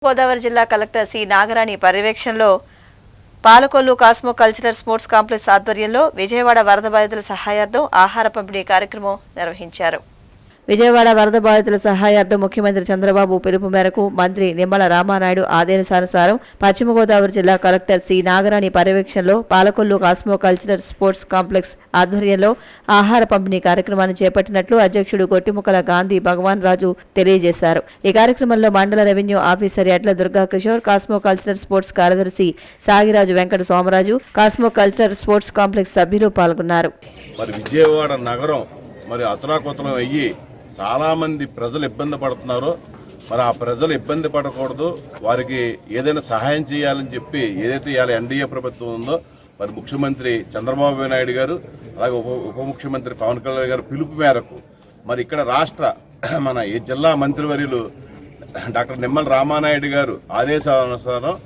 గోదావరి జిల్లా collector C Nagarani పర్యవేక్షణలో Palakollu cosmo cultural sports complex ఆధ్వర్యంలో విజయవాడ వరద బాధితుల సహాయార్థం ఆహార పంపిణీ కార్యక్రమం నిర్వహించారు. విజయవాడ వరద బాధితుల సహాయార్థం ముఖ్యమంత్రి చంద్రబాబు పిలుపు మేరకు మంత్రి నిమ్మల రామానాయుడు ఆదేశానుసారం పశ్చిమ గోదావరి జిల్లా కలెక్టర్ సి నాగరాణి పర్యవేక్షణలో Palakollu cosmo cultural sports complex ఆధ్వర్యంలో ఆహార పంపిణీ కార్యక్రమాన్ని చేపట్టినట్లు అధ్యక్షుడు గొట్టిముక్కల గాంధీ భగవాన్ రాజు తెలియజేశారు. ఈ కార్యక్రమంలో మండల revenue officer Edla Durga Kishore, Cosmo cultural sports కార్యదర్శి Sagiraju Venkata Somaraju, Cosmo cultural sports complex సభ్యులు పాల్గొన్నారు. విజయవాడ నగరం అతలాకుతలం అయ్యి చాలా మంది ప్రజలు ఇబ్బంది పడుతున్నారు. ఆ ప్రజలు ఇబ్బంది పడకూడదు, వారికి ఏదైనా సహాయం చేయాలని చెప్పి ఏదైతే ఇవాళ ఎన్డీఏ ప్రభుత్వం ఉందో ముఖ్యమంత్రి చంద్రబాబు నాయుడు గారు అలాగే ఉప ముఖ్యమంత్రి పవన్ కళ్యాణ్ గారు పిలుపు మేరకు ఇక్కడ రాష్ట్ర ఈ జిల్లా మంత్రివర్యులు డాక్టర్ నిమ్మల రామానాయుడు గారు ఆదేశానుసారం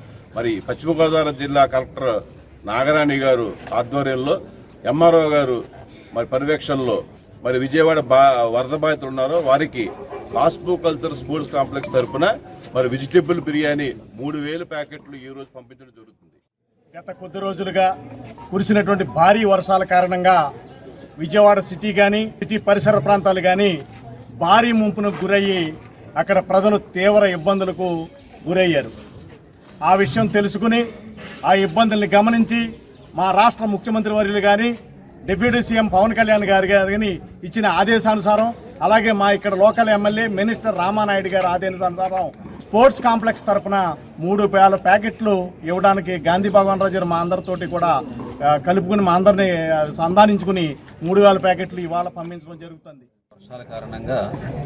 పశ్చిమ గోదావరి జిల్లా కలెక్టర్ నాగరాణి గారు ఆధ్వర్యంలో ఎంఆర్ఓ గారు పర్యవేక్షణలో విజయవాడ వరద బాధితులు ఉన్నారో వారికి కాస్మో కల్చరల్ స్పోర్ట్స్ కాంప్లెక్స్ తరఫున వెజిటేబుల్ బిర్యానీ 3000 ప్యాకెట్లు ఈ రోజు పంపించడం జరుగుతుంది. గత కొద్ది రోజులుగా కురిసినటువంటి భారీ వర్షాల కారణంగా విజయవాడ సిటీ కానీ సిటీ పరిసర ప్రాంతాలు కానీ భారీ ముంపునకు గురయ్యి అక్కడ ప్రజలు తీవ్ర ఇబ్బందులకు గురయ్యారు. ఆ విషయం తెలుసుకుని ఆ ఇబ్బందుల్ని గమనించి మా రాష్ట్ర ముఖ్యమంత్రి వర్యులు కానీ డిప్యూటీ సీఎం పవన్ కళ్యాణ్ గారిని ఇచ్చిన ఆదేశానుసారం అలాగే మా ఇక్కడ లోకల్ ఎమ్మెల్యే మినిస్టర్ రామానాయుడు గారి ఆదేశానుసారం స్పోర్ట్స్ కాంప్లెక్స్ తరఫున 3000 ప్యాకెట్లు ఇవ్వడానికి గాంధీ భగవాన్ రాజు మా అందరితోటి కూడా కలుపుకుని మా అందరినీ సంధానించుకుని 3000 ప్యాకెట్లు ఇవాళ పంపించడం జరుగుతుంది. వర్షాల కారణంగా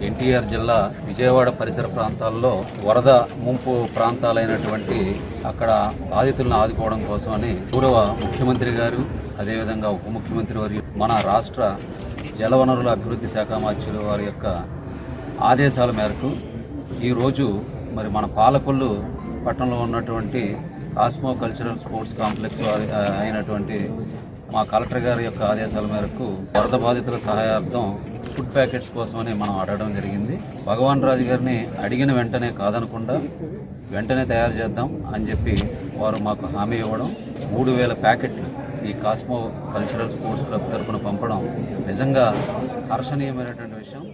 ఎన్టీఆర్ జిల్లా విజయవాడ పరిసర ప్రాంతాల్లో వరద ముంపు ప్రాంతాలైనటువంటి అక్కడ బాధితులను ఆదుకోవడం కోసమని గౌరవ ముఖ్యమంత్రి గారు అదేవిధంగా ఉప ముఖ్యమంత్రి వారి మన రాష్ట్ర జలవనరుల అభివృద్ధి శాఖ మంత్రులు వారి యొక్క ఆదేశాల మేరకు ఈరోజు మన పాలకొల్లు పట్టణంలో ఉన్నటువంటి కాస్మో కల్చరల్ స్పోర్ట్స్ కాంప్లెక్స్ అయినటువంటి మా కలెక్టర్ గారి యొక్క ఆదేశాల మేరకు వరద బాధితుల సహాయార్థం ఫుడ్ ప్యాకెట్స్ కోసమని మనం అడగడం జరిగింది. భగవాన్ రాజు గారిని అడిగిన వెంటనే కాదనకుండా వెంటనే తయారు చేద్దాం అని చెప్పి వారు మాకు హామీ ఇవ్వడం 3000 ప్యాకెట్లు ఈ కాస్మో కల్చరల్ స్పోర్ట్స్ క్లబ్ తరఫున పంపడం నిజంగా హర్షణీయమైనటువంటి విషయం.